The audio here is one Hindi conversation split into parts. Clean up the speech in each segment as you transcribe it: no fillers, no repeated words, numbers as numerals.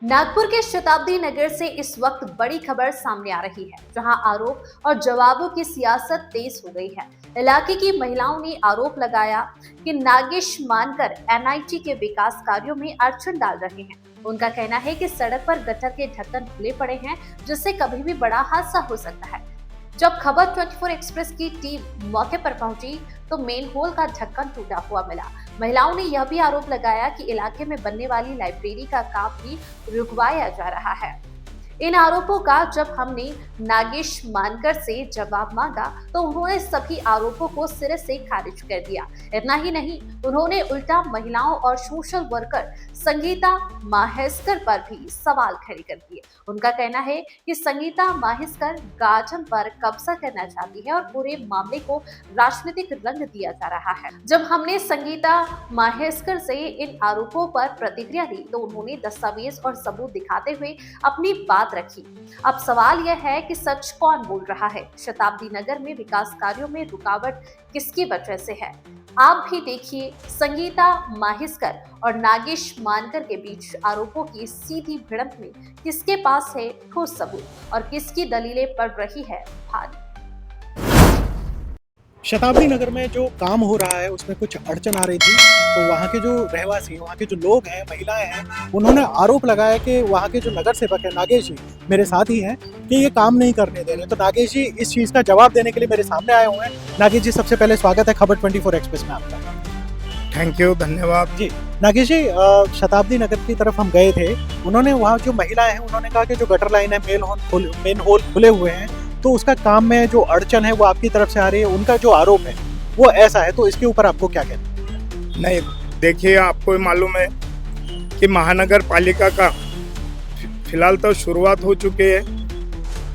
नागपुर के शताब्दी नगर से इस वक्त बड़ी खबर सामने आ रही है, जहां आरोप और जवाबों की सियासत तेज हो गई है। इलाके की महिलाओं ने आरोप लगाया कि नागेश मानकर एनआईटी के विकास कार्यों में अड़चन डाल रहे हैं। उनका कहना है कि सड़क पर गटर के ढक्कन खुले पड़े हैं, जिससे कभी भी बड़ा हादसा हो सकता है। जब खबर 24 एक्सप्रेस की टीम मौके पर पहुंची तो मेन होल का ढक्कन टूटा हुआ मिला। महिलाओं ने यह भी आरोप लगाया कि इलाके में बनने वाली लाइब्रेरी का काम भी रुकवाया जा रहा है। इन आरोपों का जब हमने नागेश मानकर से जवाब मांगा तो उन्होंने सभी आरोपों को सिरे से खारिज कर दिया। इतना ही नहीं, उन्होंने उल्टा महिलाओं और सोशल वर्कर संगीता माहेश्कर पर भी सवाल खड़े कर दिए। उनका कहना है कि संगीता माहेश्कर गार्डन पर कब्जा करना चाहती है और पूरे मामले को राजनीतिक रंग दिया जा रहा है। जब हमने संगीता माहेश्कर से इन आरोपों पर प्रतिक्रिया दी तो उन्होंने दस्तावेज और सबूत दिखाते हुए अपनी बात रखी। अब सवाल यह है कि सच कौन बोल रहा है? शताब्दी नगर में विकास कार्यों में रुकावट किसकी वजह से है? आप भी देखिए। संगीता माहेश्कर और नागेश मानकर के बीच आरोपों की सीधी भिड़ंत में किसके पास है ठोस सबूत और किसकी दलीलें पड़ रही है भारी? शताब्दी नगर में जो काम हो रहा है उसमें कुछ अड़चन आ रही थी, तो वहाँ के जो रहवासी, वहाँ के जो लोग हैं, महिलाएं हैं, उन्होंने आरोप लगाया कि वहाँ के जो नगर सेवक है नागेश जी, मेरे साथ ही हैं, कि ये काम नहीं करने दे रहे। तो नागेश जी इस चीज़ का जवाब देने के लिए मेरे सामने आए हुए हैं। नागेश जी, सबसे पहले स्वागत है खबर 24 एक्सप्रेस में आपका। थैंक यू, धन्यवाद जी नागेश जी, शताब्दी नगर की तरफ हम गए थे। उन्होंने वहाँ जो महिलाएं हैं उन्होंने कहा कि जो गटर लाइन है, मेन होल खुले हुए हैं, तो उसका काम में जो अड़चन है वो आपकी तरफ से आ रही है। उनका जो आरोप है वो ऐसा है, तो इसके ऊपर आपको क्या कहना है? नहीं, देखिए, आपको मालूम है कि महानगर पालिका का फिलहाल तो शुरुआत हो चुकी है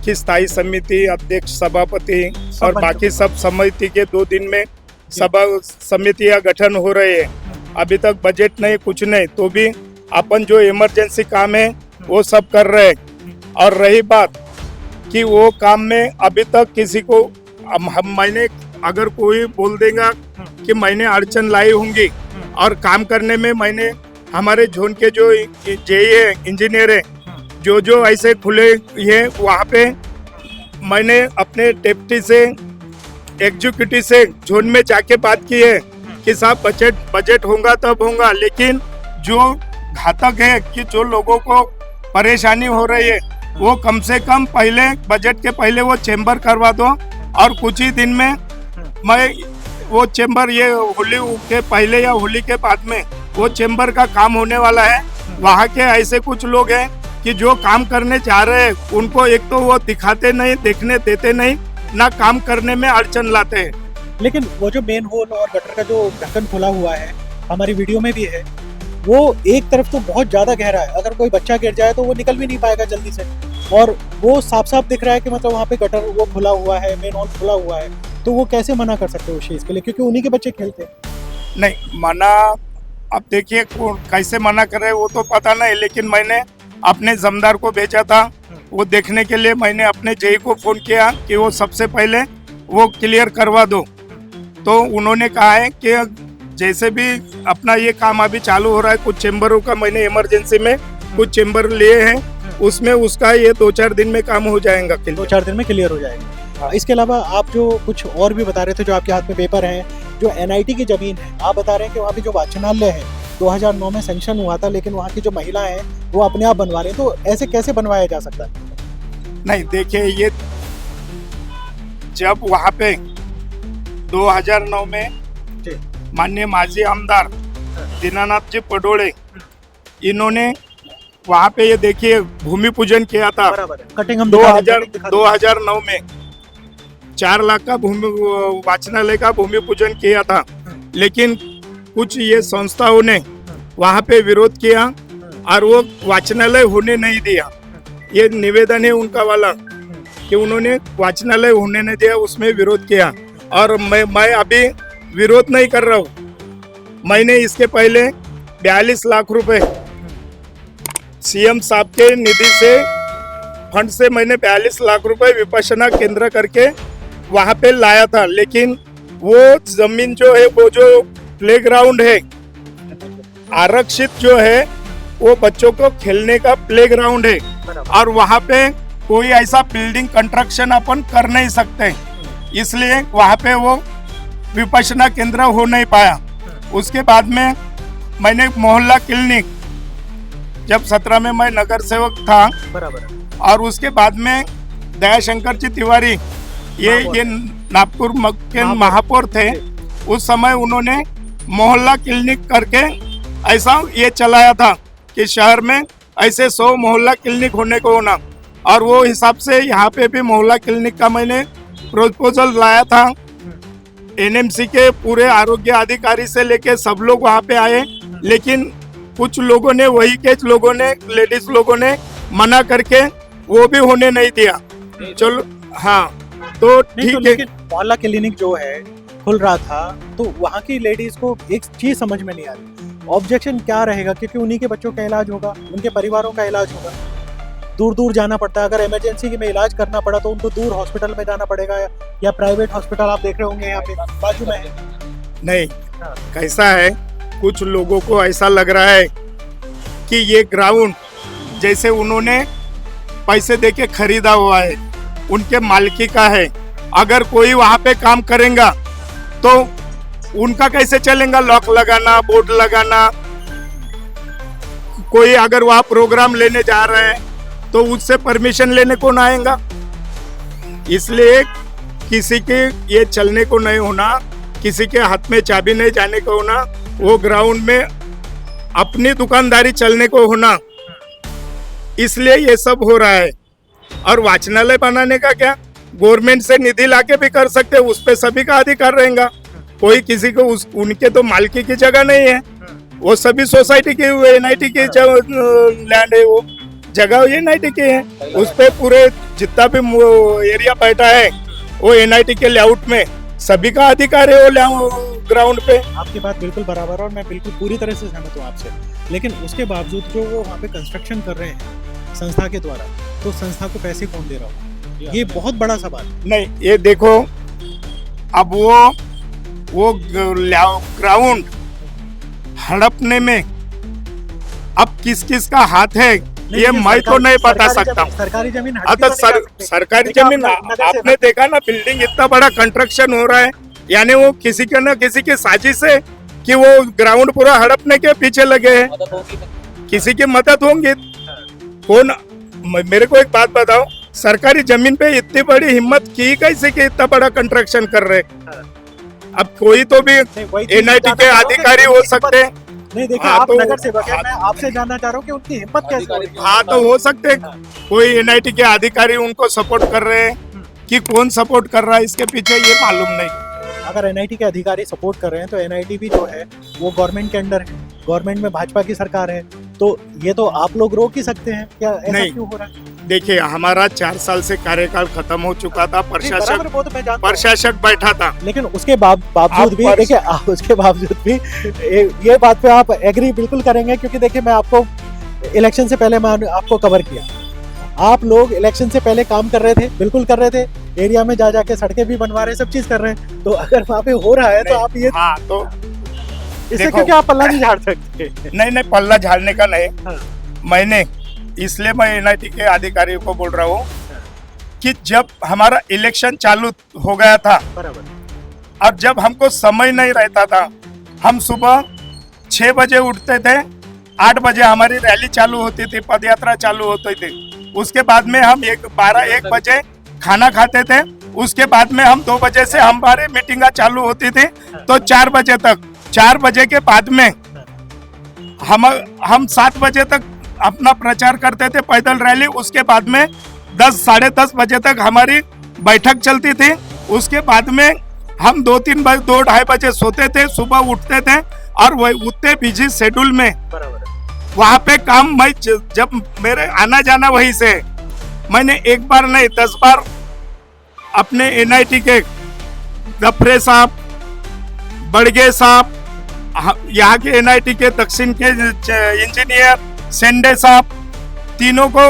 कि स्थायी समिति अध्यक्ष, सभापति और बाकी सब समिति के 2 दिन में सभा समितियां गठन हो रहे हैं। अभी तक बजट नहीं, कुछ नहीं, तो भी अपन जो इमरजेंसी काम है वो सब कर रहे हैं। और रही बात कि वो काम में अभी तक किसी को मैंने अगर कोई बोल देगा कि मैंने अड़चन लाई होंगी और काम करने में, मैंने हमारे जोन के जो जेई है, इंजीनियर है, जो ऐसे खुले ये वहाँ पे मैंने अपने डिप्टी से, एग्जीक्यूटिव से जोन में जाके बात की है कि साहब बजट होगा तब होगा, लेकिन जो घातक है कि जो लोगों को परेशानी हो रही है वो कम से कम पहले बजट के पहले वो चेंबर करवा दो, और कुछ ही दिन में मैं वो चेंबर, ये होली के पहले या होली के बाद में वो चेंबर का काम होने वाला है। वहाँ के ऐसे कुछ लोग हैं कि जो काम करने जा रहे हैं उनको एक तो वो दिखाते नहीं, देखने देते नहीं, ना काम करने में अड़चन लाते हैं। लेकिन वो जो मेन होल और गटर का जो ढक्कन खुला हुआ है, हमारी वीडियो में भी है, वो एक तरफ तो बहुत ज्यादा गहरा है। अगर कोई बच्चा गिर जाए तो वो निकल भी नहीं पाएगा जल्दी से, और वो साफ साफ दिख रहा है कि मतलब वहाँ पे गटर वो खुला हुआ है, मेन होल खुला हुआ है। तो वो कैसे मना कर सकते हैं उस चीज के लिए, क्योंकि उन्हीं के बच्चे खेलते हैं। नहीं मना, अब देखिए कैसे मना कर रहे वो तो पता नहीं, लेकिन मैंने अपने जमदार को भेजा था वो देखने के लिए। मैंने अपने जेई को फोन किया कि वो सबसे पहले वो क्लियर करवा दो, तो उन्होंने कहा है कि जैसे भी अपना ये काम अभी चालू हो रहा है, कुछ चेंबरों का मैंने इमरजेंसी में कुछ चेंबर लिए हैं, उसमें उसका ये 2-4 दिन में काम हो जाएगा। 2-4 दिन में क्लियर हो जाएगा। इसके अलावा आप जो कुछ और भी बता रहे थे, जो आपके हाथ में पेपर है, जो एनआईटी की जमीन है, आप बता रहे हैं कि वहाँ पे जो वाचनालय है 2009 में सैंक्शन हुआ था, लेकिन वहाँ की जो महिलाएं हैं वो अपने आप बनवा रहे हैं। तो ऐसे कैसे बनवाया जा सकता है? नहीं, देखिए, ये जब वहाँ पे 2009 में माननीय माजी आमदार दीनानाथ जी पडोळे, इन्होंने वहाँ पे ये देखिए भूमि पूजन किया था। कटिंग हम 2009 में 4 लाख का भूमि वाचनालय का भूमि पूजन किया था, लेकिन कुछ ये संस्थाओं ने वहाँ पे विरोध किया और वो वाचनालय होने नहीं दिया। ये निवेदन है उनका वाला कि उन्होंने वाचनालय होने नहीं दिया, उसमें विरोध किया। और मैं अभी विरोध नहीं कर रहा हूँ। मैंने इसके पहले 42 लाख रुपए सीएम साहब के निधि से, फंड से मैंने 42 लाख रुपए विपश्यना केंद्र करके वहाँ पे लाया था, लेकिन वो जमीन जो है, वो जो प्लेग्राउंड है आरक्षित जो है, वो बच्चों को खेलने का प्लेग्राउंड है और वहाँ पे कोई ऐसा बिल्डिंग कंस्ट्रक्शन अपन कर नहीं सकते, इसलिए वहाँ पे वो विपश्यना केंद्र हो नहीं पाया। उसके बाद में मैंने मोहल्ला क्लिनिक, जब 17 में मैं नगर सेवक था, और उसके बाद में दयाशंकर जी तिवारी ये नागपुर के महापौर थे, उस समय उन्होंने मोहल्ला क्लिनिक करके ऐसा ये चलाया था कि शहर में ऐसे 100 मोहल्ला क्लिनिक होने को होना, और वो हिसाब से यहाँ पे भी मोहल्ला क्लिनिक का मैंने प्रपोजल लाया था। एनएमसी के पूरे आरोग्य अधिकारी से लेके सब लोग वहाँ पे आए, लेकिन कुछ लोगों ने, वही के लोगों ने, लेडीज लोगों ने मना करके वो भी होने नहीं दिया। चलो हाँ, तो ठीक है। लेकिन मोहल्ला क्लिनिक जो है खुल रहा था, तो वहाँ की लेडीज को एक चीज समझ में नहीं आ रही, ऑब्जेक्शन क्या रहेगा, क्योंकि उन्हीं के बच्चों का इलाज होगा, उनके परिवारों का इलाज होगा, दूर दूर जाना पड़ता है। अगर इमरजेंसी में इलाज करना पड़ा तो उनको दूर हॉस्पिटल में जाना पड़ेगा, या प्राइवेट हॉस्पिटल आप देख रहे होंगे यहाँ पे बाजू में है। नहीं, कैसा है, कुछ लोगों को ऐसा लग रहा है कि ये ग्राउंड जैसे उन्होंने पैसे देके खरीदा हुआ है, उनके मालिकी का है। अगर कोई वहाँ पे काम करेगा तो उनका कैसे चलेगा, लॉक लगाना, बोर्ड लगाना। कोई अगर वहाँ प्रोग्राम लेने जा रहे हैं तो उससे परमिशन लेने कौन आएगा? इसलिए किसी के ये चलने को नहीं होना, किसी के हाथ में चाबी नहीं जाने को होना, वो ग्राउंड में अपनी दुकानदारी चलने को होना, इसलिए ये सब हो रहा है। और वाचनालय बनाने का क्या, गवर्नमेंट से निधि लाके भी कर सकते, उस पे सभी का अधिकार रहेगा। कोई किसी को उनके तो मालकी की जगह नहीं है, वो सभी सोसाइटी की, एनआईटी की लैंड है, वो जगह एनआईटी की है, उस पे पूरे जितना भी एरिया बैठा है वो एनआईटी के लेआउट में सभी का अधिकार है वो ग्राउंड पे। आपकी बात बिल्कुल बराबर है और मैं बिल्कुल पूरी तरह से सहमत हूँ आपसे, लेकिन उसके बावजूद जो वो वहाँ पे कंस्ट्रक्शन कर रहे हैं संस्था के द्वारा, तो संस्था को पैसे कौन दे रहा हो, ये बहुत बड़ा सवाल। नहीं, ये देखो, अब वो ग्राउंड हड़पने में अब किस किस का हाथ है ये मैं तो नहीं बता सकता। सरकारी जमीन, सरकारी जमीन आपने देखा ना, बिल्डिंग इतना बड़ा कंस्ट्रक्शन हो रहा है, यानी वो किसी के न किसी की साजिश है कि वो ग्राउंड पूरा हड़पने के पीछे लगे हैं, किसी की मदद होंगी। कौन, मेरे को एक बात बताओ, सरकारी जमीन पे इतनी बड़ी हिम्मत की कैसे कि इतना बड़ा कंस्ट्रक्शन कर रहे? अब कोई तो भी एनआईटी के अधिकारी हो सकते हैं। नहीं, देखिए आप नगर सेवक हैं, मैं आपसे जानना चाह रहा हूँ कि उनकी हिम्मत कैसे हो रही है? हाँ, तो हो सकते हैं कोई एनआईटी के अधिकारी उनको सपोर्ट कर रहे हैं, कि कौन सपोर्ट कर रहा है इसके पीछे ये मालूम नहीं। अगर एनआईटी के अधिकारी सपोर्ट कर रहे हैं तो एनआईटी भी जो है वो गवर्नमेंट के अंडर है, गवर्नमेंट में भाजपा की सरकार है, तो ये तो आप लोग रोक ही सकते हैं क्या? ऐसा क्यों हो रहा है? देखिए, हमारा 4 साल से कार्यकाल खत्म हो चुका था, प्रशासक बैठा था, लेकिन उसके बावजूद भी देखिए, उसके बावजूद भी ये बात पे आप एग्री बिल्कुल करेंगे, क्योंकि देखिए मैं आपको इलेक्शन से पहले मैं आपको कवर किया, आप लोग इलेक्शन से पहले काम कर रहे थे, बिल्कुल कर रहे थे, एरिया में जा जाके सड़कें भी बनवा रहे हैं, सब चीज कर रहे हैं, तो अगर वहाँ पे हो रहा है तो आप ये तो इससे क्योंकि आप पल्ला नहीं झाड़ सकते? नहीं, पल्ला झाड़ने का नहीं, मैंने इसलिए मैं एनआईटी के अधिकारियों को बोल रहा हूँ कि जब हमारा इलेक्शन चालू हो गया था, और जब हमको समय नहीं रहता था, हम सुबह 6 बजे उठते थे, 8 बजे हमारी रैली चालू होती थी, पद यात्रा चालू होती थी, उसके बाद में हम 12-1 बजे खाना खाते थे, उसके बाद में हम 2 बजे से हमारी मीटिंग चालू होती थी, तो 4 बजे तक, 4 बजे के बाद में हम 7 बजे तक अपना प्रचार करते थे, पैदल रैली, उसके बाद में 10-10:30 बजे तक हमारी बैठक चलती थी, उसके बाद में हम 2-2:30 बजे सोते थे, सुबह उठते थे, और वही उतने बिजी शेड्यूल में वहाँ पे काम, मैं जब मेरे आना जाना वहीं से, मैंने एक बार नहीं 10 बार अपने एनआईटी के गफरे साहब, बड़गे साहब, यहाँ के एनआईटी के दक्षिण के इंजीनियर सेंडे साहब, तीनों को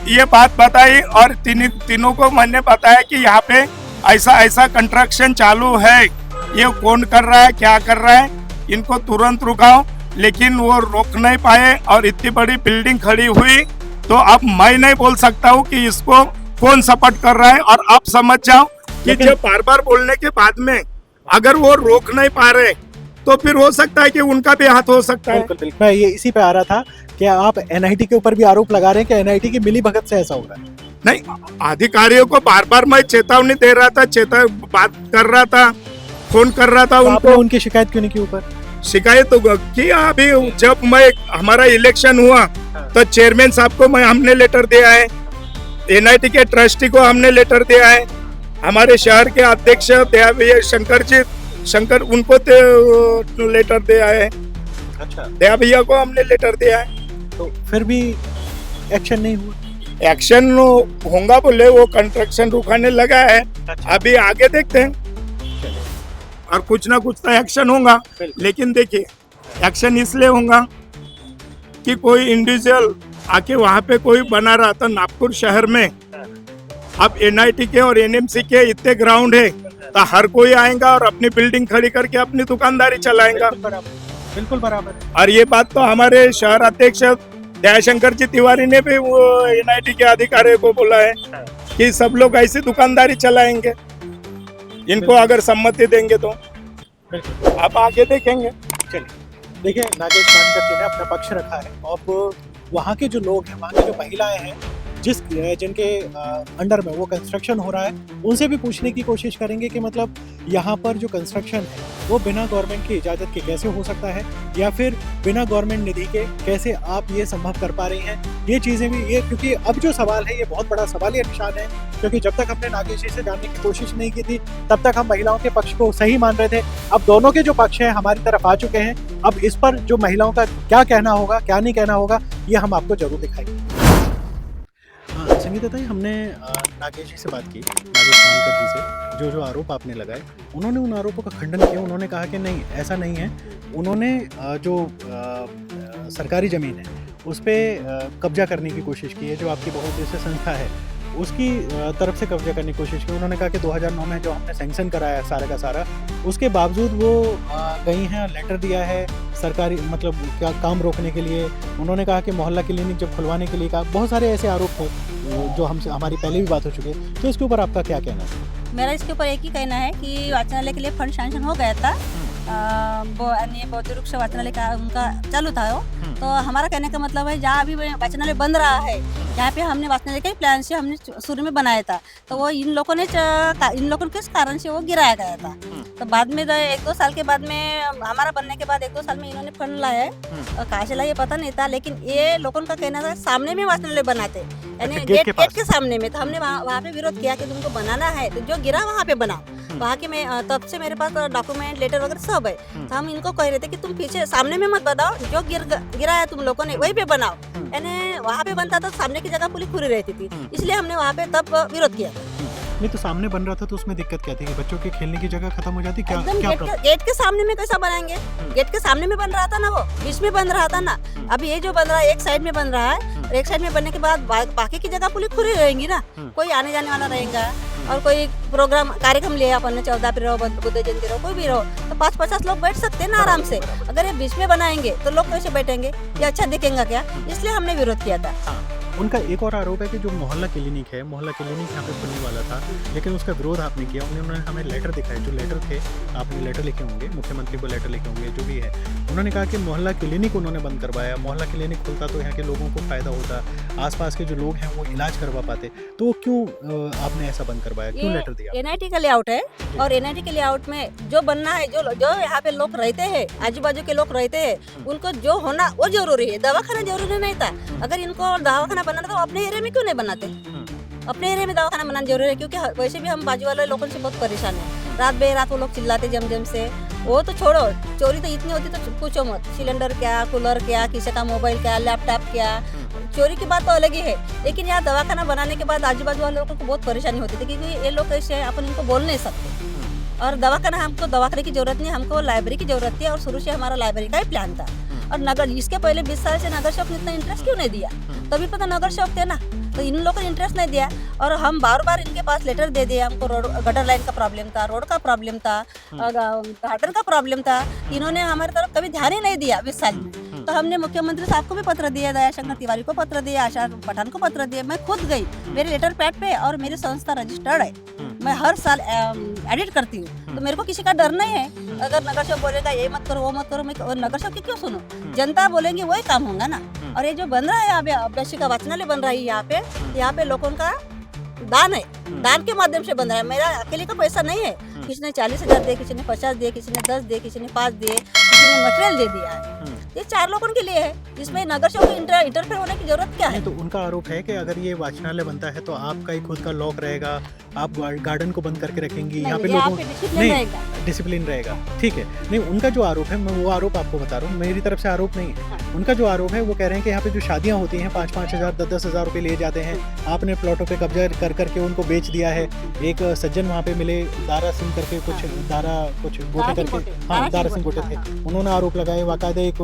ये बात बताई, और तीनों को मैंने बताया कि यहाँ पे ऐसा कंस्ट्रक्शन चालू है, ये कौन कर रहा है, क्या कर रहा है, इनको तुरंत रुकाओ, लेकिन वो रोक नहीं पाए और इतनी बड़ी बिल्डिंग खड़ी हुई। तो अब मैं नहीं बोल सकता हूँ कि इसको कौन सपोर्ट कर रहा है, और आप समझ जाओ कि जब बार बार बोलने के बाद में अगर वो रोक नहीं पा रहे तो फिर हो सकता है कि उनका भी हाथ हो सकता है। बिल्कुल बिल्कुल, मैं ये इसी पे आ रहा था कि आप एनआईटी के ऊपर भी आरोप लगा रहे हैं कि एनआईटी की मिली भगत से ऐसा हो रहा है। नहीं, अधिकारियों को बार बार मैं चेतावनी दे रहा था, बात कर रहा था, फोन कर रहा था तो उनको। आपने उनकी शिकायत क्यों नहीं की ऊपर? शिकायत तो किया। अभी जब मैं हमारा इलेक्शन हुआ तो चेयरमैन साहब को हमने लेटर दिया है, एनआईटी के ट्रस्टी को हमने लेटर दिया है, हमारे शहर के अध्यक्ष दया शंकर उनको लेटर दिया है, अच्छा, दया भैया को हमने लेटर दिया है। तो फिर भी एक्शन नहीं हुआ? एक्शन होगा बोले, वो कंस्ट्रक्शन रुकाने लगा है। अभी आगे देखते हैं, और कुछ ना कुछ तो एक्शन होगा। लेकिन देखिए, एक्शन इसलिए होगा कि कोई इंडिविजुअल आके वहाँ पे कोई बना रहा था नागपुर शहर में। अब एनआईटी के और एनएमसी के इतने ग्राउंड है तो हर कोई आएगा और अपनी बिल्डिंग खड़ी करके अपनी दुकानदारी चलाएगा। बिल्कुल बराबर है। और ये बात तो हमारे शहर अध्यक्ष दयाशंकर जी तिवारी ने भी वो एनआईटी के अधिकारियों को बोला है कि सब लोग ऐसी दुकानदारी चलाएंगे, इनको अगर सम्मति देंगे तो। आप आगे देखेंगे। चलिए, देखिए, नागेश मानकर जी ने अपना पक्ष रखा है। अब वहाँ के जो लोग हैं, वहाँ की जो महिलाएं हैं, जिनके अंडर में वो कंस्ट्रक्शन हो रहा है, उनसे भी पूछने की कोशिश करेंगे कि मतलब यहाँ पर जो कंस्ट्रक्शन है वो बिना गवर्नमेंट की इजाज़त के कैसे हो सकता है, या फिर बिना गवर्नमेंट निधि के कैसे आप ये संभव कर पा रही हैं। ये चीज़ें भी क्योंकि अब जो सवाल है ये बहुत बड़ा सवालिया निशान है, क्योंकि जब तक हमने नागेश जी से जानने की कोशिश नहीं की थी तब तक हम महिलाओं के पक्ष को सही मान रहे थे। अब दोनों के जो पक्ष हैं हमारी तरफ आ चुके हैं। अब इस पर जो महिलाओं का क्या कहना होगा, क्या नहीं कहना होगा, ये हम आपको जरूर दिखाएंगे। संगीता ताई, हमने नागेश जी से बात की, नागेश मानकर जी से, जो आरोप आपने लगाए, उन्होंने उन आरोपों का खंडन किया। उन्होंने कहा कि नहीं, ऐसा नहीं है। उन्होंने जो सरकारी ज़मीन है उस पर कब्जा करने की कोशिश की है, जो आपकी बहुउद्देशीय संस्था है उसकी तरफ से कब्जा करने की कोशिश की। उन्होंने कहा कि 2009 में जो हमने सैंक्शन कराया सारा का सारा, उसके बावजूद वो गई हैं, लेटर दिया है सरकारी मतलब क्या काम रोकने के लिए। उन्होंने कहा कि मोहल्ला क्लिनिक जब खुलवाने के लिए कहा। बहुत सारे ऐसे आरोप हैं जो हमसे हमारी पहले भी बात हो चुकी है। तो इसके ऊपर आपका क्या कहना है? मेरा इसके ऊपर एक ही कहना है कि वाचनालय के लिए फंड सैंक्शन हो गया था, बौद्ध वृक्ष वाचनालय का उनका चालू था वो। तो हमारा कहने का मतलब है, जहाँ अभी वाचनालय बन रहा है, यहाँ पे हमने वाचनालय के प्लान से हमने शुरू में बनाया था, तो वो इन लोगों किस कारण से वो गिराया गया था। तो बाद में 1-2 साल के बाद में, हमारा बनने के बाद 1-2 साल में इन्होंने फंड लाया है, कहाँ से लाया पता नहीं था, लेकिन ये लोगों का कहना था सामने में वाचनालय बनाते, यानी गेट के सामने में। तो हमने वहाँ पे विरोध किया कि तुमको बनाना है तो जो गिरा वहाँ पे बनाओ। वहाँ के मैं तब से मेरे पास डॉक्यूमेंट लेटर वगैरह सब है। तो हम इनको कह रहे थे कि तुम पीछे सामने में मत बनाओ, जो गिरा है तुम लोगों ने वहीं पे बनाओ। यानी वहाँ पे बनता था, सामने की जगह पूरी खुली रहती थी, इसलिए हमने वहाँ पे तब विरोध किया। नहीं तो सामने बन रहा था तो उसमें दिक्कत क्या थी कि बच्चों के खेलने की जगह खत्म हो जाती? क्या गेट के सामने में कैसा बनाएंगे? गेट के सामने में बन रहा था ना, वो बीच में बन रहा था ना। अभी ये जो बन रहा है एक साइड में बन रहा है, और एक साइड में बनने के बाद बाकी की जगह पूरी खुली रहेंगी ना, कोई आने जाने वाला रहेगा। और कोई प्रोग्राम कार्यक्रम लिया अपन ने, 14 अप्रैल रहो, बुद्ध जयंती रहो, कोई भी रहो, तो 5-50 लोग बैठ सकते हैं ना आराम से। अगर ये बीच में बनाएंगे तो लोग कैसे बैठेंगे? ये अच्छा दिखेगा क्या? इसलिए हमने विरोध किया था। उनका एक और आरोप है कि जो मोहल्ला क्लिनिक है, मोहल्ला क्लिनिक यहाँ पे खुलने वाला था, लेकिन उसका विरोध आपने किया। उन्होंने हमें लेटर दिखाए, जो लेटर थे, आपने लेटर लिखे होंगे, मुख्यमंत्री को लेटर लिखे होंगे, जो भी है। उन्होंने कहा कि मोहल्ला क्लिनिक उन्होंने बंद करवाया। मोहल्ला क्लिनिक खुलता तो यहाँ के लोगों को फ़ायदा होता, आसपास के जो लोग हैं वो इलाज करवा पाते। तो क्यों आपने ऐसा बंद करवाया, क्यों लेटर दिया? एनआईटी का लेआउट है, और एनआईटी के लेआउट में जो बनना है, जो यहाँ पे लोग रहते हैं, आजू बाजू के लोग रहते हैं, उनको जो होना वो जरूरी है। दवाखाना जरूरी नहीं था। अगर इनको दवाखाना बनाना तो अपने एरिया में क्यों नहीं बनाते? अपने एरिया में दवाखाना बनाना जरूरी है, क्योंकि वैसे भी हम बाजू वाले लोगों से बहुत परेशान है। रात बेरात वो लोग चिल्लाते जम से। वो तो छोड़ो, चोरी तो इतनी होती तो पूछो मत। सिलेंडर क्या, कूलर क्या, किसी का मोबाइल क्या, लैपटॉप क्या, चोरी की बात तो अलग ही है। लेकिन यहाँ दवाखाना बनाने के बाद आजू बाजू वाले लोगों को बहुत परेशानी होती थी, क्योंकि ये लोग कैसे हैं, अपन इनको बोल नहीं सकते। और दवाखाना, हमको दवाखाने की जरूरत नहीं, हमको लाइब्रेरी की जरूरत थी, और शुरू से हमारा लाइब्रेरी का ही प्लान था। और नगर, इसके पहले 20 साल से नगर सेवक ने इतना इंटरेस्ट क्यों नहीं दिया? तभी पता नगर सेवक थे ना, तो इन लोगों को इंटरेस्ट नहीं दिया और हम बार बार इनके पास लेटर दे दिए। हमको रोड गटर लाइन का प्रॉब्लम था, रोड का प्रॉब्लम था, गार्डन का प्रॉब्लम था। इन्होंने हमारी तरफ कभी ध्यान ही नहीं दिया 20 साल में। तो हमने मुख्यमंत्री साहब को भी पत्र दिया, दयाशंकर तिवारी को पत्र दिया, आशा पठान को पत्र दिया। मैं खुद गई, मेरे लेटर पैड पे और मेरी संस्था रजिस्टर्ड है। मैं हर साल एडिट करती हूँ, तो मेरे को किसी का डर नहीं है। अगर नगर सेवक बोलेगा ये मत करो वो मत करो, मैं नगर सेवक की क्यों सुनो? जनता बोलेंगे वही काम होगा ना। और ये जो बन रहा है यहाँ पे अभ्यासिका वाचनालय बन रहा है यहाँ पे लोगों का दान है, दान के माध्यम से बन रहा है। मेरा अकेले का पैसा नहीं है। किसी ने 40,000 दिए, किसी ने 50 दिए, किसी ने 10 दिए, किसी ने 5 दिए, किसी ने मटेरियल दे दिया है। ये 4 लोगों के लिए है, इसमें नगर सेवक को इंटरफेयर होने की जरूरत क्या है? तो उनका आरोप है कि अगर ये वाचनालय बनता है तो आपका ही खुद का लॉक रहेगा, आप गार्डन को बंद करके रखेंगी, यहाँ पे लोगों नहीं डिसिप्लिन रहेगा। ठीक है, नहीं उनका जो आरोप है मैं वो आरोप आपको बता रहा हूँ, मेरी तरफ से आरोप नहीं है। उनका जो आरोप है वो कह रहे हैं कि यहाँ पे जो शादियाँ होती हैं 5-5 हज़ार 10-10 हज़ार रुपये लिए जाते हैं। आपने प्लॉटों पे कब्जा कर करके उनको बेच दिया है। एक सज्जन वहाँ पे मिले, दारा सिंह करके कुछ गोटे करके, हाँ दारा सिंह गोटे थे, उन्होंने आरोप लगाए। बाकायदा एक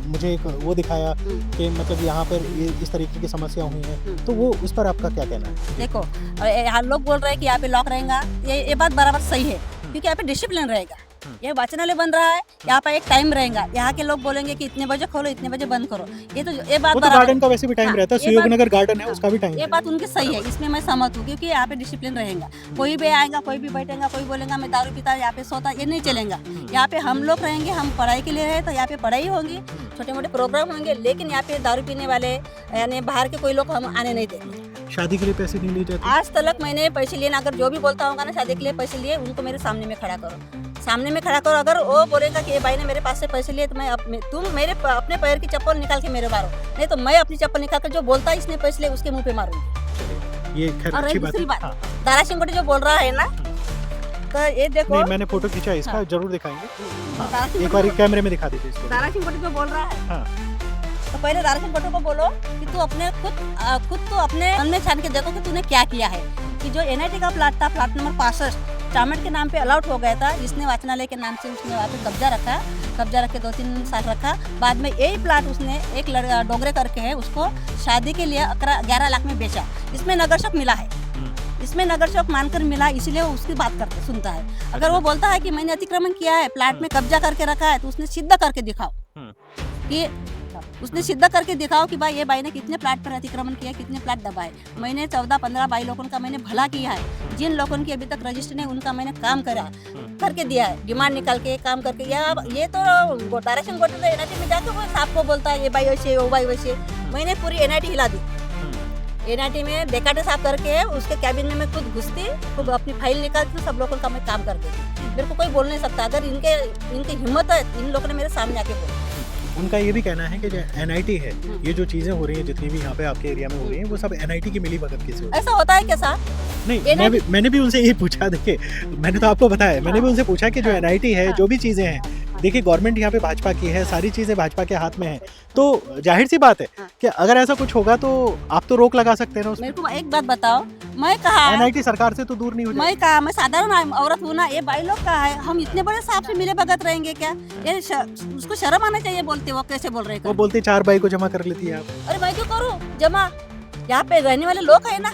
मुझे एक वो दिखाया कि मतलब यहाँ पर इस तरीके की समस्या हुई है। तो वो उस पर आपका क्या कहना है? देखो, यहाँ लोग बोल रहे हैं कि यहाँ पे लॉक रहेगा, ये बात बराबर सही है, क्योंकि यहाँ पे डिसिप्लिन रहेगा। ये वाचनालय बन रहा है, यहाँ पे एक टाइम रहेगा। यहाँ के लोग बोलेंगे कि इतने बजे खोलो, इतने बजे बंद करो। ये बात तो गार्डन का वैसे भी टाइम रहता है, सुयोग नगर गार्डन है उसका भी टाइम। ये बात उनकी सही है, इसमें मैं सहमत हूँ, क्योंकि यहाँ पे डिसिप्लिन रहेगा। कोई भी आएगा, कोई भी बैठेगा, कोई बोलेगा मैं दारू पीता यहाँ पे सोता, ये नहीं चलेगा। यहाँ पे हम लोग रहेंगे, हम पढ़ाई के लिए रहे तो यहाँ पे पढ़ाई होगी, छोटे मोटे प्रोग्राम होंगे, लेकिन यहाँ पे दारू पीने वाले यानी बाहर के कोई लोग हम आने नहीं देंगे। शादी के लिए पैसे नहीं लिए जाते? आज तक मैंने पैसे लिए ना, अगर जो भी बोलता होगा ना शादी के लिए पैसे लिए, उनको मेरे सामने में खड़ा करो, सामने में खड़ा करो। अगर वो बोलेगा कि ये भाई ने मेरे पास से पैसे लिए, तो मैं तुम मेरे अपने पैर की चप्पल निकाल के मेरे मारो, नहीं तो मैं अपनी चप्पल निकाल कर जो बोलता है इसने पैसे लिए उसके मुंह पे मारूंगी। ये खैर अच्छी बात है। हाँ। दारा सिंह गोटे जो बोल रहा है ना, तो ये देखो नहीं, मैंने फोटो खींचा इसका। हाँ। जरूर दिखाएंगे। हाँ। एक बार कैमरे में दिखा दीजिए इसको। दारा सिंह गोटे जो बोल रहा है, हाँ। तो पहले दारा सिंह गोटे को बोलो कि तू अपने खुद तो अपने मन में छान के देखो कि तूने क्या किया है। कि जो NIT का प्लाट था, प्लाट नंबर 65 टामेट के नाम पे अलॉट हो गया था, जिसने वाचनालय के नाम से उसने वहाँ पे कब्जा रख के 2-3 साल रखा। बाद में यही प्लाट उसने एक डोगरे करके है, उसको शादी के लिए 11 लाख में बेचा। इसमें नगर सेवक मिला है, इसमें नगर सेवक मानकर मिला, इसीलिए वो उसकी बात करके सुनता है। अगर वो बोलता है कि मैंने अतिक्रमण किया है, प्लाट में कब्जा करके रखा है, तो उसने सिद्ध करके दिखाओ कि उसने सिद्ध करके दिखाओ कि भाई ये भाई ने कितने प्लाट पर अतिक्रमण किया, कितने प्लाट दबाए। मैंने 14-15 भाई लोगों का मैंने भला किया है। जिन लोगों की अभी तक रजिस्टर नहीं, उनका मैंने काम करके दिया है, डिमांड निकाल के काम करके। ये तो दारा सिंह गोटे तो NIT में जाकर वो साहब को बोलता है ये भाई वैसे, वो भाई वैसे। मैंने पूरी NIT हिला दी। NIT में डेकाटे साफ करके उसके कैबिन में मैं खुद घुसती, खुद अपनी फाइल निकालती, सब लोगों का मैं काम करती थी। मेरे को कोई बोल नहीं सकता। अगर इनकी हिम्मत है, इन लोगों ने मेरे सामने आके बोला। उनका ये भी कहना है कि जो NIT है, ये जो चीजें हो रही हैं जितनी भी यहाँ पे आपके एरिया में हो रही हैं, वो सब NIT की मिली भगत की से। ऐसा होता है क्या साहब? नहीं, मैंने भी उनसे यही पूछा। देखिए, मैंने तो आपको बताया, मैंने भी उनसे पूछा कि जो NIT है, जो भी चीजें हैं, देखिए गवर्नमेंट यहाँ पे भाजपा की है, सारी चीजें भाजपा के हाथ में है, तो जाहिर सी बात है कि अगर ऐसा कुछ होगा तो आप तो रोक लगा सकते हैं ना। मेरे को एक बात बताओ, मैं कहा NIT सरकार से तो दूर नहीं हो जाएगी। मैं कहा, मैं साधारण औरत हूँ ना, ये भाई लोग का है, हम इतने बड़े साहब से मिले भगत रहेंगे क्या? ये उसको शर्म आना चाहिए बोलते। वो कैसे बोल रहे? वो बोलते 4 भाई को जमा कर लेती है आप। अरे भाई क्यों करूँ जमा? यहाँ पे रहने वाले लोग है ना,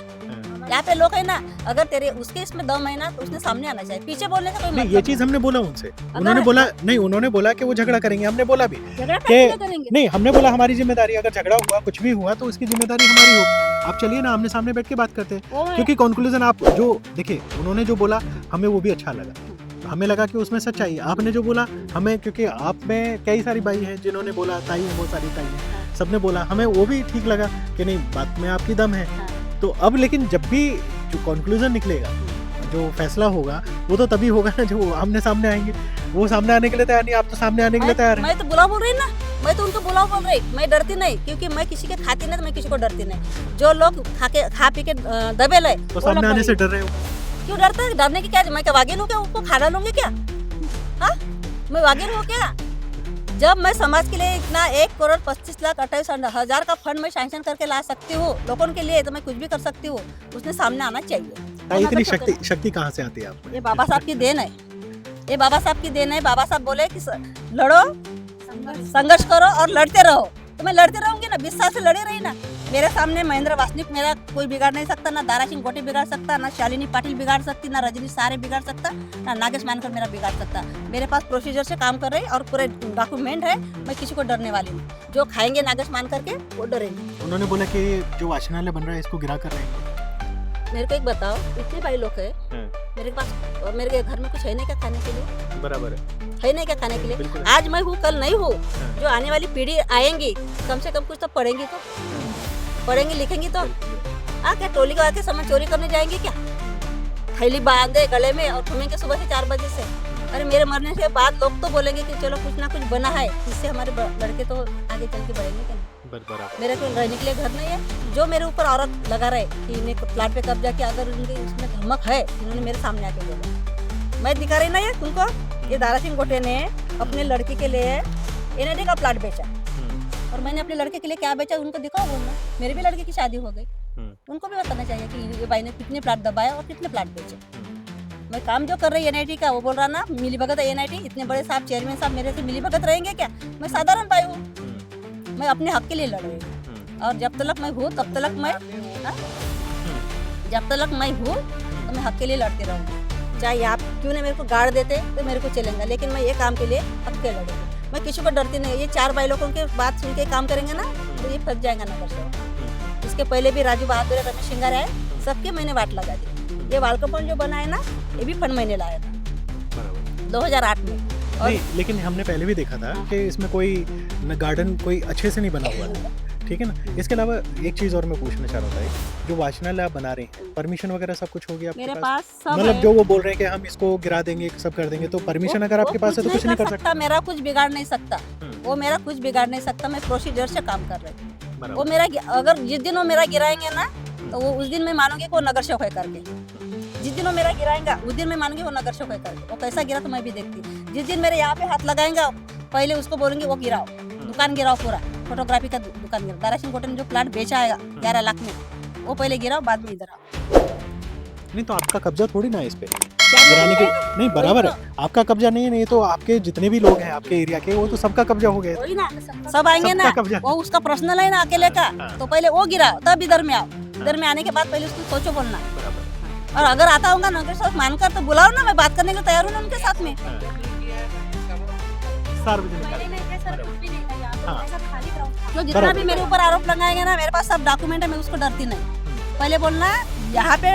यहाँ पे लोग है ना। अगर तेरे उसके इसमें दम है ना, तो उसने सामने आना चाहिए, पीछे बोलने का कोई मतलब नहीं। ये चीज हमने बोला उनसे, उन्होंने बोला कि वो झगड़ा करेंगे। हमने बोला भी नहीं, हमने बोला हमारी जिम्मेदारी, अगर झगड़ा हुआ, कुछ भी हुआ तो उसकी जिम्मेदारी हमारी होगी। आप चलिए ना, आमने सामने बैठ के बात करते हैं, क्योंकि कंक्लूजन आप जो देखिए, उन्होंने जो बोला हमें वो भी अच्छा लगा। हमें लगा कि उसमें सच्चाई। आपने जो बोला हमें, क्योंकि आप में कई सारी बाई हैं जिन्होंने बोला, ताई है, बहुत सारी ताई है, सबने बोला, हमें वो भी ठीक लगा कि नहीं, बात में आपकी दम है। तो अब लेकिन जब भी जो कंक्लूजन निकलेगा, जो फैसला होगा, वो तो तभी होगा ना जो आमने सामने आएंगे। वो सामने आने के लिए तैयार नहीं, आप तो सामने आने के लिए तैयार हैं। मैं तो बुला बोल रही ना, मैं तो उनको बुला बोल रही, मैं डरती नहीं, क्योंकि मैं किसी के खाती नहीं, तो मैं किसी को डरती नहीं। जो लोग खा पी के दबेल है, तो सामने आने से डर रहे हो? क्यों डरते हैं? डरने की क्या? मैं क्या वागिन हूँ क्या? उसको खा डालूंगी क्या? हाँ, मैं वागिन हूँ क्या? जब मैं समाज के लिए इतना 1,25,28,000 का फंड में सैंक्शन करके ला सकती हूँ लोगों के लिए, तो मैं कुछ भी कर सकती हूँ। उसने सामने आना चाहिए। इतनी शक्ति कहाँ से आती है आपको? ये बाबा साहब की देन है, ये बाबा साहब की देन है। बाबा साहब बोले कि लड़ो, संघर्ष करो और लड़ते रहो। तो मैं लड़ती रहूंगी ना, 20 साल से लड़ी रही ना। मेरे सामने महेंद्र वासनिक मेरा कोई बिगाड़ नहीं सकता, ना दारा सिंह गोटी बिगाड़ सकता, ना शालिनी पाटिल बिगाड़ सकती, ना रजनी सारे बिगाड़ सकता, ना नागेश मानकर मेरा बिगाड़ सकता। मेरे पास प्रोसीजर से काम कर रही और पूरे डॉक्यूमेंट है, मैं किसी को डरने वाली नहीं। जो खाएंगे नागेश मान करके वो डरेंगे। उन्होंने बोला कि जो वाचनालय बन रहा है इसको गिरा कर रहे हैं। मेरे को एक बताओ, इतने भाई लोग है मेरे पास, मेरे घर में कुछ है नहीं क्या खाने के लिए? बराबर है नहीं क्या खाने के लिए? बिल्कुल। आज मैं हूँ कल नहीं हूँ, जो आने वाली पीढ़ी आएंगी कम से कम कुछ तो पढ़ेंगी, तो पढ़ेंगी लिखेंगी तो क्या टोली का आके सामान चोरी करने जाएंगे क्या? थैली बांधे गले में और घूमेंगे सुबह से 4 बजे से। अरे मेरे मरने के बाद लोग तो बोलेंगे कि चलो कुछ ना कुछ बना है, इससे हमारे लड़के तो आगे चल के बढ़ेंगे क्या? मेरे को रहने के लिए घर नहीं है। जो मेरे ऊपर औरत लगा रहे कि इन्हें प्लाट पे कब्जा किया, अगर उनके इसमें धमक है, इन्होंने मेरे सामने आके बोला। मैं दिखा रही नहीं है तुमको, ये दारा सिंह गोटे ने अपने लड़की के लिए एनआईटी का प्लाट बेचा, और मैंने अपने लड़के के लिए क्या बेचा उनको दिखाओ बोलना। मेरी भी लड़के की शादी हो गई, उनको भी बताना चाहिए कि ये भाई ने कितने प्लाट दबाया और कितने प्लाट बेचे। मैं काम जो कर रही एनआईटी का, वो बोल रहा ना मिली भगत है एनआईटी, इतने बड़े साहब चेयरमैन साहब मेरे से मिली भगत रहेंगे क्या? मैं साधारण भाई हूँ, मैं अपने हक के लिए लड़ रही हूँ, और जब तक मैं हूँ तब तक मैं जब तक मैं हूँ तो मैं हक के लिए लड़ती रहूँगी। चाहे आप क्यों नहीं मेरे को गाड़ देते तो मेरे को चलेगा, लेकिन मैं ये काम के लिए हक के लड़ूंगी। मैं किसी को डरती नहीं। ये 4 भाई लोगों के बात सुन के काम करेंगे ना तो ये फंस जाएगा नगर से। इसके पहले भी राजू बहादुर रमेश सिंगार आए, सबके मैंने वाट लगा दी। ये वालकपन जो बना है ना, ये भी फंड मैंने लाया था 2008 में। और नहीं, लेकिन हमने पहले भी देखा था कि इसमें कोई गार्डन कोई अच्छे से नहीं बना हुआ है, ठीक है ना। इसके अलावा एक चीज़ और मैं पूछना चाह रहा था, जो वाचनालय आप बना रहे हैं, परमिशन वगैरह सब कुछ हो गया आपके मेरे पास? पास सब मतलब है। जो वो बोल रहे हैं कि हम इसको गिरा देंगे, सब कर देंगे, तो परमिशन अगर आपके पास है तो कुछ नहीं कर सकता। मेरा कुछ बिगाड़ नहीं सकता, वो मेरा कुछ बिगाड़ नहीं सकता। मैं प्रोसीजर से काम कर रही हूँ। वो मेरा अगर जिस दिन वो मेरा गिराएंगे ना, तो वो उस दिन मैं मानूंगी कि वो नगर सेवक है करके। जिस दिन वो मेरा गिराएंगा उस दिन मैं मानूंगी वो नगर सेवक है करके। वो कैसा गिरा तो मैं भी देखती। जिस दिन मेरे यहाँ पे हाथ लगाएंगा, पहले उसको बोलूंगी वो गिराओ, दुकान गिराओ, पूरा फोटोग्राफी का दुकान गिराओ। दारा सिंह गोटे ने जो प्लाट बेचा आएगा 11 लाख में, वो पहले गिराओ, बाद में इधर आओ। नहीं तो आपका कब्जा थोड़ी ना है इस पे गिराने के। नहीं बराबर है, आपका कब्जा नहीं है। नहीं तो आपके जितने भी लोग हैं आपके एरिया के, वो तो सबका कब्जा हो गया। वही ना, सब आएंगे ना, वो उसका पर्सनल है ना अकेले का। तो पहले वो गिराओ तब इधर में आओ। इधर में आने के बाद पहले उसको सोचो बोलना। और अगर आता होगा नगर सेवक मानकर तो बुलाओ ना, मैं बात करने के लिए तैयार हूँ ना उनके साथ में। जो जितना भी मेरे ऊपर आरोप लगाएंगे ना, मेरे पास सब डॉक्यूमेंट है, मैं उसको डरती नहीं। पहले बोलना यहाँ पे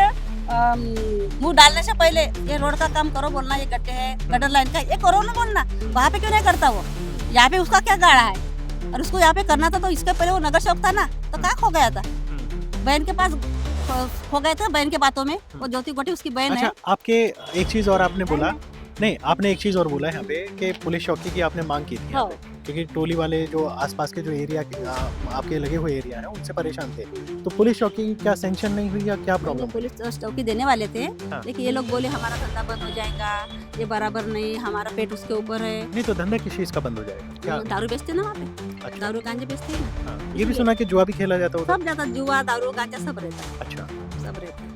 मुंह डालने से पहले ये रोड का काम करो बोलना, ये गड्ढे है, गटर लाइन का ये करो ना बोलना। वहाँ पे क्यों नहीं करता वो? यहाँ पे उसका क्या गाड़ा है, और उसको यहाँ पे करना था तो इसके पहले वो नगर सेवक था ना, तो कहाँ खो गया था? बहन के पास खो गए थे, बहन के बातों में। वो ज्योति गोटी उसकी बहन है। आपके एक चीज़ और आपने बोला, नहीं आपने एक चीज़ और बोला यहाँ पे कि पुलिस चौकी की आपने मांग की थी यहाँ पे, क्योंकि टोली वाले जो आसपास के जो एरिया आपके लगे हुए एरिया है उनसे परेशान थे। तो पुलिस चौकी की क्या सैंक्शन नहीं हुई या क्या प्रॉब्लम? पुलिस चौकी देने वाले थे, लेकिन ये लोग बोले हमारा धंधा बंद हो जाएगा, ये बराबर नहीं, हमारा पेट उसके ऊपर है। नहीं तो धंधा किस चीज़ का बंद हो जाएगा? क्या दारू बेचते ना वहाँ पे? अच्छा। दारू गांजे बेचते हैं ना। ये भी सुना कि जुआ भी खेला जाता होता। सब जाता, जुआ दारू गांजा सब रहता है। अच्छा, सब रहता है।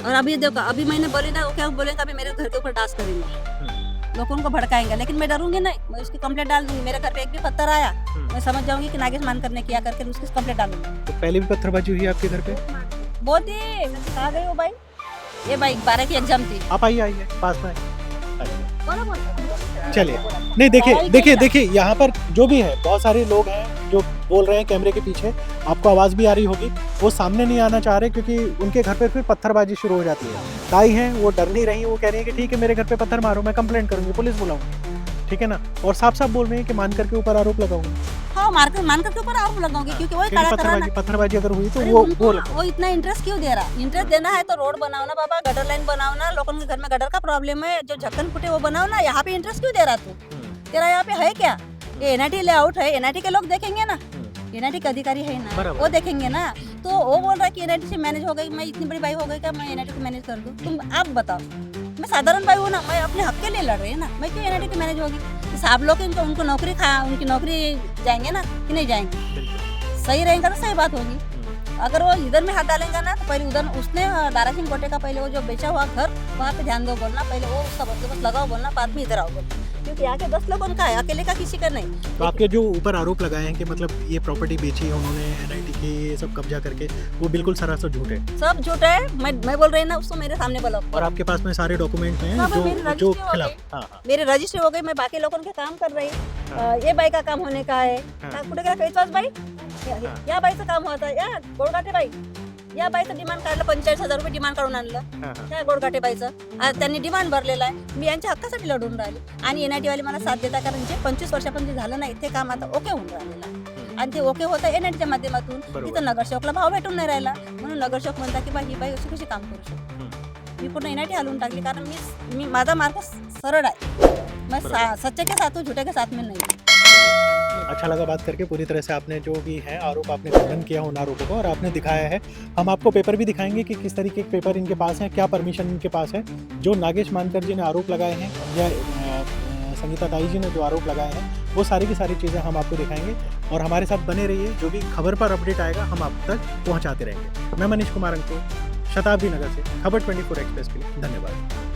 और अभी देखो, अभी मैंने बोली ना, वो क्या बोलेगा अभी मेरे घर के ऊपर डांस करेंगे, लोगों को भड़काएंगे, लेकिन मैं डरूंगी नहीं। मैं उसकी कंप्लेंट डाल दूंगी। मेरे घर पे एक भी पत्थर आया, मैं समझ जाऊंगी कि नागेश मानकर ने किया करके, उसकी कंप्लेंट डालूंगी। तो पहले भी पत्थरबाजी हुई आपके घर पे? बहुत ही। कहाँ गई हो भाई? ये भाई 12 की एग्जाम थी। आप आइए पास में। कौन बोल? चलिए, नहीं देखिए यहाँ पर जो भी है, बहुत सारे लोग हैं जो बोल रहे हैं कैमरे के पीछे, आपको आवाज़ भी आ रही होगी, वो सामने नहीं आना चाह रहे क्योंकि उनके घर पे फिर पत्थरबाजी शुरू हो जाती है। ताई हैं, वो डर नहीं रही, वो कह रही है कि ठीक है मेरे घर पे पत्थर मारो, मैं कंप्लेंट करूंगी, पुलिस बुलाऊंगी, ठीक है ना। और साफ साफ बोल रहे हैं कि मानकर के ऊपर आरोप लगाऊंगी। हाँ, मानकर के ऊपर आरोप लगाऊंगी, क्योंकि वही खड़ा कराना। पत्थरबाजी अगर हुई तो अरे वो इतना इंटरेस्ट क्यों दे रहा? इंटरेस्ट देना है तो रोड बनाओ ना बाबा, गटर लाइन बनाओ ना। लोगों के घर में गटर का प्रॉब्लम है, जो झक्कन फुटे वो बनाओ ना। यहाँ पे इंटरेस्ट क्यों दे रहा तू? तेरा यहाँ पे है क्या? ये एनआईटी लेआउट है, एनआईटी के लोग देखेंगे ना, एनआईटी के अधिकारी है ना, वो देखेंगे ना। तो वो बोल रहा है कि एनआईटी से मैनेज हो गई, मैं इतनी बड़ी भाई हो गई क्या मैं एनआईटी को मैनेज कर दूं? तुम आप बताओ। मैं साधारण भाई हूँ ना, मैं अपने हक के लिए लड़ रही हूँ ना, मैं क्यों एनआईटी की मैनेज होगी? साहब लोग उनको नौकरी उनकी नौकरी जाएंगे ना कि नहीं जाएंगे? सही रहेगा तो सही बात होगी। अगर वो इधर में हाथ डालेंगे ना तो पहले उधर उसने दारा सिंह गोटे का पहले वो जो बेचा हुआ घर वहाँ पे ध्यान दो बोलना, पहले वो उसका बंदोबस्त लगाओ बोलना, बाद में इधर आओ बोलना। क्योंकि यहाँ के 10 लोगों का है, अकेले का किसी का नहीं। तो आपके जो ऊपर आरोप लगाए हैं कि मतलब ये प्रॉपर्टी बेची है उन्होंने एनआईटी की, ये सब कब्जा करके, वो बिल्कुल सरासर झूठ है। सब झूठ है, मैं बोल रही ना, उसको मेरे सामने बोला। और आपके पास में सारे डॉक्यूमेंट हैं हाँ, मेरे जो रजिस्ट्री हो खिलाफ। गई। हाँ हाँ मेरे रजिस्ट्री हो गई, मैं बाकी लोगों के काम कर रही। ये बाई का काम होने का है, कुठे गेला फेसवॉश बाई, या बाईचं काम होतं, या गोडगाटे बाई, या बाईचं डिमांड काढलं, 45,000 रुपये डिमांड काढून आणलं त्या गोडगाटे बाईचं. आज त्यांनी डिमांड भरलेला आहे, मी यांच्या हक्कासाठी लढून राहिले आणि एनआयटी वाले मला साथ देतात, कारण जे 25 वर्षापर्यंत जे झालं नाही ते काम आता ओके होऊन राहिलेलं आहे. आणि ते ओके होतं एनआयटीच्या माध्यमातून. तिथं नगरसेवकला भाव भेटून नाही राहिला, म्हणून नगरसेवक म्हणतात की बाई ही बाई अशी कशी काम करू शकते. मी पूर्ण एनआयटी हलवून टाकली, कारण मी माझा मार्ग सरळ आहे. मैं सच्चे के साथ हूँ, झूठे के साथ में नहीं. अच्छा लगा बात करके। पूरी तरह से आपने जो भी है आरोप आपने खंडन किया उन आरोपों को और आपने दिखाया है। हम आपको पेपर भी दिखाएंगे कि किस तरीके के पेपर इनके पास हैं, क्या परमिशन इनके पास है। जो नागेश मानकर जी ने आरोप लगाए हैं या संगीता ताई जी ने जो आरोप लगाए हैं, वो सारी की सारी चीज़ें हम आपको दिखाएंगे और हमारे साथ बने रहिए। जो भी खबर पर अपडेट आएगा हम आप तक पहुँचाते रहेंगे। मैं मनीष कुमार अंको, शताब्दी नगर से खबर 24 एक्सप्रेस के लिए धन्यवाद।